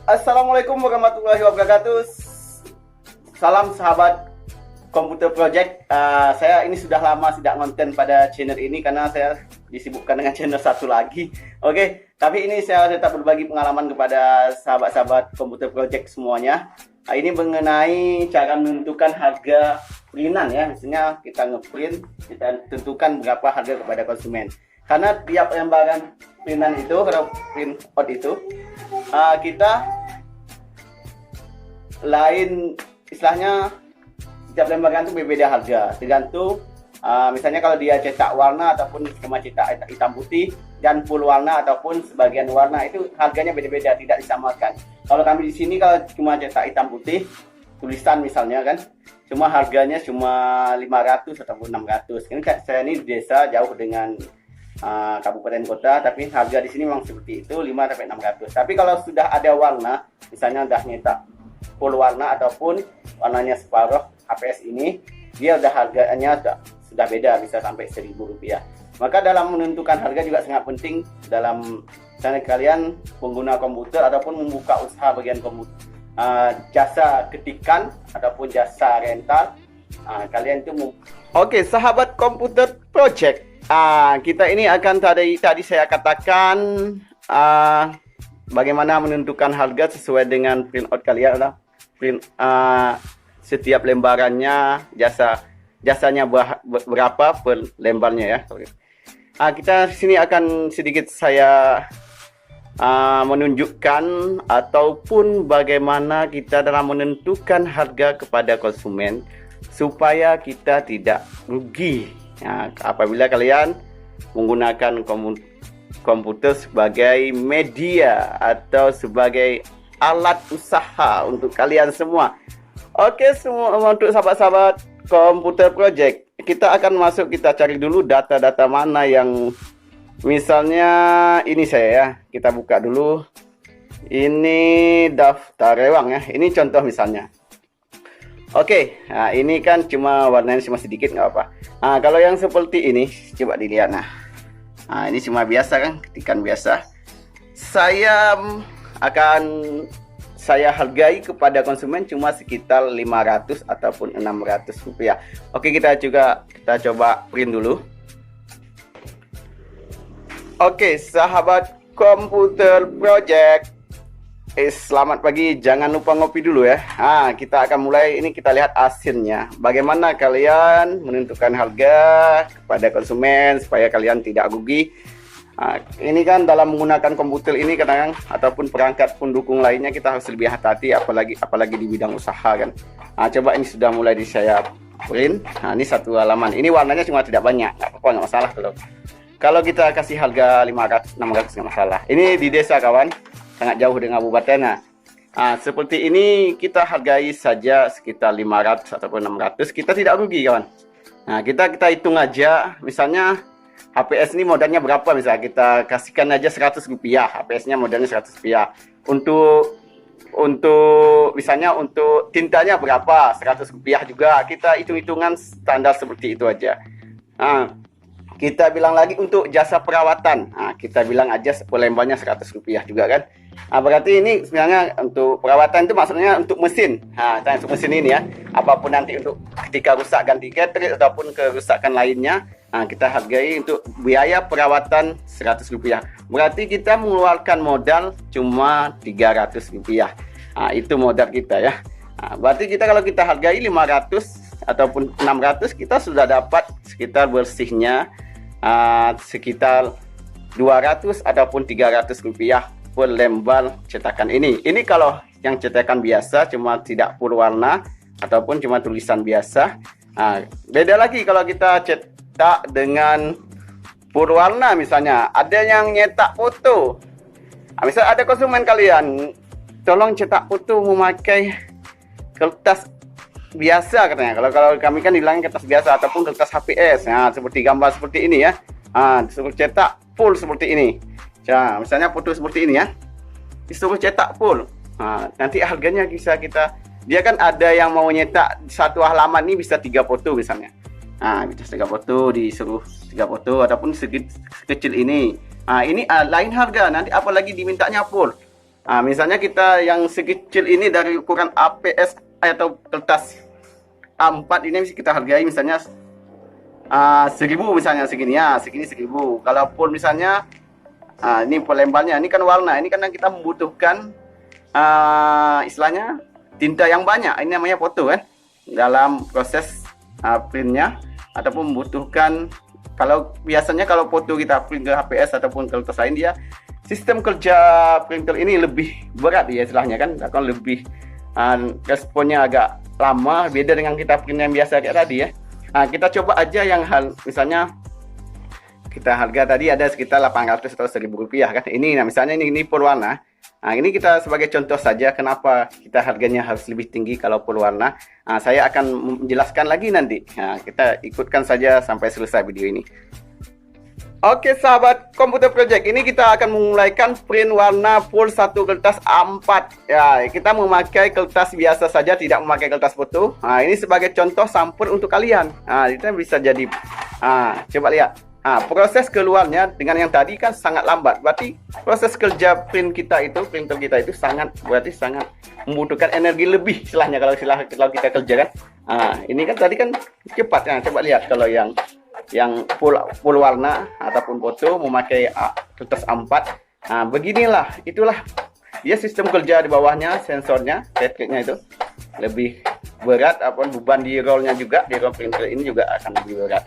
Assalamualaikum warahmatullahi wabarakatuh. Salam sahabat Komputer Project. Saya ini sudah lama tidak konten pada channel ini karena saya disibukkan dengan channel satu lagi. Oke, tapi ini saya tetap berbagi pengalaman kepada sahabat-sahabat Komputer Project semuanya. Ini mengenai cara menentukan harga printan ya. Misalnya kita ngeprint, kita tentukan berapa harga kepada konsumen. Karena tiap lembaran printan itu, kalau print out itu, kita lain istilahnya, setiap lembaran itu berbeda harga tergantung misalnya kalau dia cetak warna ataupun cuma cetak hitam putih dan full warna ataupun sebagian warna, itu harganya beda-beda, tidak disamakan. Kalau kami di sini kalau cuma cetak hitam putih tulisan misalnya kan, cuma harganya cuma 500 ataupun 600. Ini saya ini di desa jauh dengan kabupaten kota, tapi harga di sini memang seperti itu, 5 sampai 600. Tapi kalau sudah ada warna, misalnya udah nyetak full warna ataupun warnanya separuh HPS ini, dia udah harganya sudah beda, bisa sampai Rp1.000. Maka dalam menentukan harga juga sangat penting dalam misalnya kalian pengguna komputer ataupun membuka usaha bagian komputer, jasa ketikan ataupun jasa rental, kalian itu Oke, sahabat Komputer Project, kita ini akan tadi saya katakan bagaimana menentukan harga sesuai dengan printout kalian. Setiap lembarannya jasanya berapa per lembarnya ya. Kita sini akan sedikit saya menunjukkan ataupun bagaimana kita dalam menentukan harga kepada konsumen supaya kita tidak rugi apabila kalian menggunakan komputer sebagai media atau sebagai alat usaha untuk kalian semua. Oke, semua untuk sahabat-sahabat Komputer Project, kita akan masuk, kita cari dulu data-data mana yang misalnya ini saya ya, kita buka dulu. Ini daftar rewang ya, ini contoh misalnya. Oke, ini kan cuma warnanya cuma sedikit, nggak apa. Kalau yang seperti ini coba dilihat. Ini cuma biasa kan, ketikan biasa. Saya hargai kepada konsumen cuma sekitar 500 ataupun 600 rupiah. Oke, kita coba print dulu. Oke, sahabat Komputer Project, selamat pagi, jangan lupa ngopi dulu ya. Kita akan mulai, ini kita lihat hasilnya. Bagaimana kalian menentukan harga kepada konsumen supaya kalian tidak rugi. Ini kan dalam menggunakan komputer ini kadang ataupun perangkat pendukung lainnya kita harus lebih hati-hati, apalagi di bidang usaha kan. Coba ini sudah mulai di saya print. Ini satu halaman. Ini warnanya cuma tidak banyak, nggak apa-apa, nggak masalah kalau kita kasih harga 500 600 nggak masalah. Ini di desa kawan, sangat jauh dengan kabupaten. Seperti ini kita hargai saja sekitar 500 ataupun 600, kita tidak rugi kawan. Kita hitung aja, misalnya HPS ini modalnya berapa, misalnya kita kasihkan aja Rp100, HPS-nya modalnya Rp100. Untuk misalnya untuk tintanya berapa, Rp100 juga, kita hitung-hitungan standar seperti itu aja. Kita bilang lagi untuk jasa perawatan, kita bilang aja lembarnya Rp100 juga kan. Berarti ini sebenarnya untuk perawatan itu maksudnya untuk mesin. Untuk mesin ini ya, apapun nanti untuk ketika rusak ganti cartridge ataupun kerusakan lainnya, kita hargai untuk biaya perawatan Rp100. Berarti kita mengeluarkan modal cuma Rp300. Itu modal kita ya. Berarti kalau kita hargai 500 ataupun 600, kita sudah dapat sekitar bersihnya sekitar 200 ataupun Rp300 per lembar cetakan ini. Ini kalau yang cetakan biasa cuma tidak full warna ataupun cuma tulisan biasa. Beda lagi kalau kita cetak dengan full warna, misalnya ada yang nyetak foto. Misal ada konsumen kalian, tolong cetak foto memakai kertas biasa katanya. Kalau kami kan bilangnya kertas biasa ataupun kertas HPS. Seperti gambar seperti ini ya. Disuruh cetak full seperti ini. Misalnya foto seperti ini ya, disuruh cetak full. Nanti harganya bisa dia kan ada yang mau nyetak satu halaman ini bisa 3 foto misalnya. Bisa 3 foto, disuruh 3 foto ataupun sekecil ini. Ini lain harga, nanti apalagi dimintanya full. Misalnya kita yang sekecil ini dari ukuran APS atau kertas A4 ini kita hargai misalnya 1000 misalnya segini ya, segini 1000. Kalaupun misalnya ini pelembarnya, ini kan warna, ini kan kita membutuhkan istilahnya tinta yang banyak. Ini namanya foto kan, dalam proses printnya, ataupun membutuhkan, kalau biasanya kalau foto kita print ke HPS ataupun ke kertas lain, dia sistem kerja printer ini lebih berat ya istilahnya kan, akan lebih responnya agak lama, beda dengan kita print yang biasa kayak tadi ya. Kita coba aja yang misalnya kita harga tadi ada sekitar 800 atau 1000 rupiah kan. Ini misalnya ini full warna. Ini kita sebagai contoh saja kenapa kita harganya harus lebih tinggi kalau full warna. Saya akan menjelaskan lagi nanti. Kita ikutkan saja sampai selesai video ini. Oke sahabat Komputer Project, ini kita akan memulaikan print warna full satu kertas A4 ya. Kita memakai kertas biasa saja, tidak memakai kertas foto. Ini sebagai contoh sampel untuk kalian. Kita bisa jadi coba lihat. Proses keluarnya dengan yang tadi kan sangat lambat. Berarti proses kerja printer kita itu sangat membutuhkan energi lebih istilahnya kalau kita kerja kan. Ini kan tadi kan cepat ya. Coba lihat kalau yang full warna ataupun foto memakai kertas A4. Beginilah, itulah dia sistem kerja di bawahnya, sensornya, baterainya itu lebih berat, ataupun beban di rollnya juga, di roll printer ini juga akan lebih berat.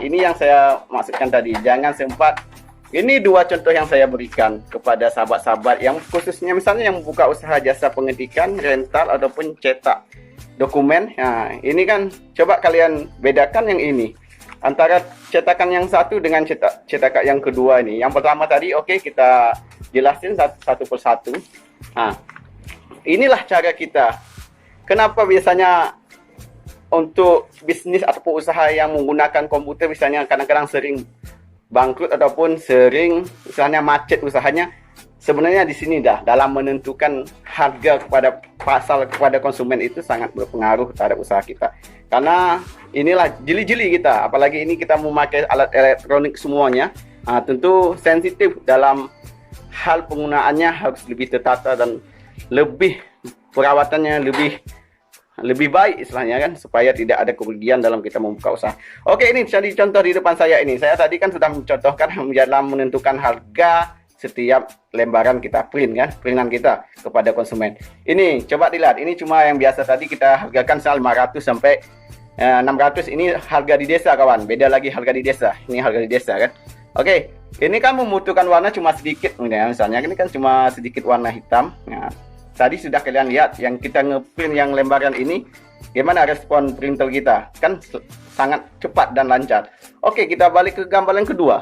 Ini yang saya maksudkan tadi, jangan sempat. Ini dua contoh yang saya berikan kepada sahabat-sahabat yang khususnya misalnya yang membuka usaha jasa pengetikan, rental ataupun cetak dokumen. Ini kan coba kalian bedakan yang ini antara cetakan yang satu dengan cetakan yang kedua ini. Yang pertama tadi kita jelasin satu persatu. Inilah cara kita. Kenapa biasanya untuk bisnis ataupun usaha yang menggunakan komputer misalnya kadang-kadang sering bangkrut ataupun sering misalnya macet usahanya. Sebenarnya di sini dalam menentukan harga kepada konsumen itu sangat berpengaruh terhadap usaha kita. Karena inilah jeli-jeli kita, apalagi ini kita memakai alat elektronik semuanya, tentu sensitif dalam hal penggunaannya, harus lebih tertata dan lebih perawatannya lebih baik istilahnya kan, supaya tidak ada kerugian dalam kita membuka usaha. Ini jadi contoh di depan saya ini. Saya tadi kan sudah mencontohkan dalam menentukan harga setiap lembaran kita printan kita kepada konsumen. Ini coba dilihat, ini cuma yang biasa tadi kita hargakan 500 sampai 600. Ini harga di desa kawan, beda lagi harga di desa. Ini harga di desa kan. Ini kan membutuhkan warna cuma sedikit, misalnya ini kan cuma sedikit warna hitam. Tadi sudah kalian lihat yang kita ngeprint yang lembaran ini, gimana respon printer kita, kan sangat cepat dan lancar. Kita balik ke gambar yang kedua.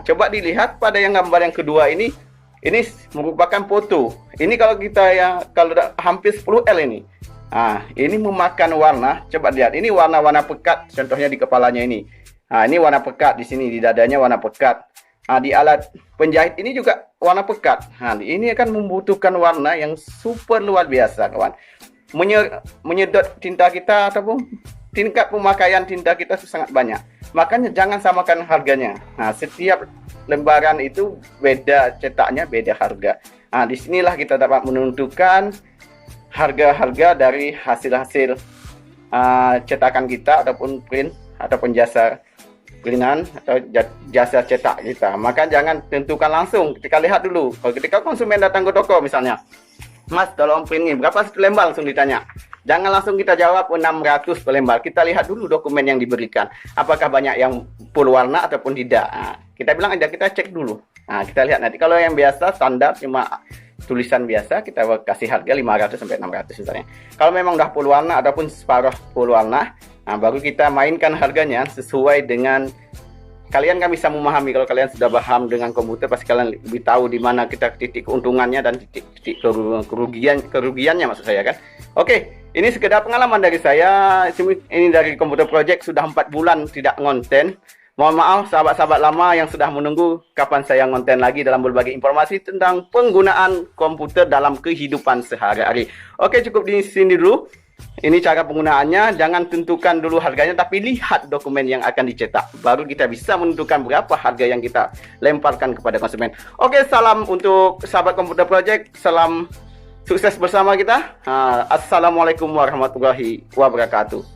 Coba dilihat pada yang gambar yang kedua ini merupakan foto. Ini kalau kita kalau hampir 10L ini. Ini memakan warna. Coba lihat, ini warna-warna pekat. Contohnya di kepalanya ini. Ini warna pekat di sini, di dadanya warna pekat. Di alat penjahit ini juga warna pekat. Ini akan membutuhkan warna yang super luar biasa kawan. Menyedot tinta kita ataupun tingkat pemakaian tinta kita itu sangat banyak. Makanya jangan samakan harganya. Setiap lembaran itu beda cetaknya, beda harga. Disinilah kita dapat menentukan harga-harga dari hasil-hasil cetakan kita ataupun print ataupun jasa printan atau jasa cetak kita. Maka jangan tentukan langsung. Kita lihat dulu. Kalau ketika konsumen datang ke toko misalnya, Mas tolong print ini berapa satu lembar, langsung ditanya. Jangan langsung kita jawab 600 per lembar. Kita lihat dulu dokumen yang diberikan. Apakah banyak yang full warna ataupun tidak. Kita bilang aja, kita cek dulu. Kita lihat nanti. Kalau yang biasa standar cuma tulisan biasa, kita kasih harga 500 sampai 600 misalnya. Kalau memang udah full warna ataupun separuh full warna, baru kita mainkan harganya sesuai dengan kalian kan bisa memahami. Kalau kalian sudah paham dengan komputer, pasti kalian lebih tahu di mana kita titik keuntungannya dan titik kerugiannya maksud saya kan. Ini sekedar pengalaman dari saya. Ini dari Komputer Project, sudah 4 bulan tidak ngonten. Mohon maaf sahabat-sahabat lama yang sudah menunggu kapan saya ngonten lagi dalam berbagai informasi tentang penggunaan komputer dalam kehidupan sehari-hari. Cukup di sini dulu. Ini cara penggunaannya, jangan tentukan dulu harganya, tapi lihat dokumen yang akan dicetak. Baru kita bisa menentukan berapa harga yang kita lemparkan kepada konsumen. Oke, salam untuk sahabat Komputer Project, salam sukses bersama kita. Assalamualaikum warahmatullahi wabarakatuh.